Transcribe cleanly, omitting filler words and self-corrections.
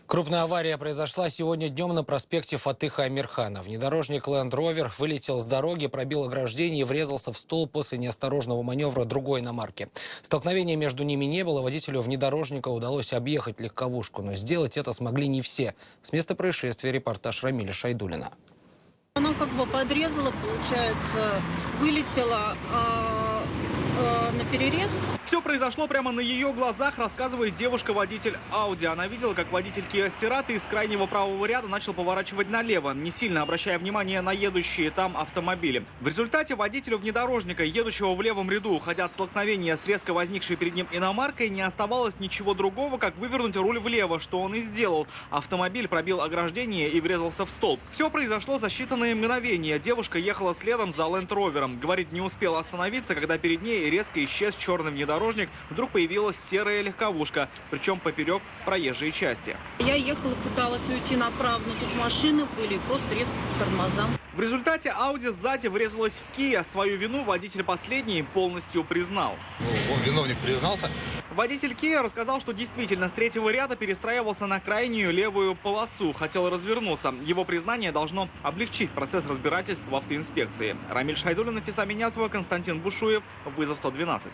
Крупная авария произошла сегодня днем на проспекте Фатыха Амирхана. Внедорожник Land Rover вылетел с дороги, пробил ограждение и врезался в столб после неосторожного маневра другой иномарки. Столкновения между ними не было. Водителю внедорожника удалось объехать легковушку, но сделать это смогли не все. С места происшествия репортаж Рамиля Шайдуллина. Она как бы подрезала, получается, вылетела на перерез. Все произошло прямо на ее глазах, рассказывает девушка-водитель Audi. Она видела, как водитель Kia Cerato из крайнего правого ряда начал поворачивать налево, не сильно обращая внимание на едущие там автомобили. В результате водителю внедорожника, едущего в левом ряду, уходя от столкновения с резко возникшей перед ним иномаркой, не оставалось ничего другого, как вывернуть руль влево, что он и сделал. Автомобиль пробил ограждение и врезался в столб. Все произошло за считанные мгновения. Девушка ехала следом за Land Rover'ом. Говорит, не успела остановиться, когда перед ней резко исчез черный внедорожник. Вдруг появилась серая легковушка, причем поперек проезжей части. Я ехала, пыталась уйти направо, но тут машины были, просто резко по тормозам. В результате Audi сзади врезалась в Kia. Свою вину водитель последний полностью признал. Он, виновник, признался? Водитель Kia рассказал, что действительно с третьего ряда перестраивался на крайнюю левую полосу, хотел развернуться. Его признание должно облегчить процесс разбирательств в автоинспекции. Рамиль Шайдуллин, Нафиса Минязова, Константин Бушуев. Вызов 112.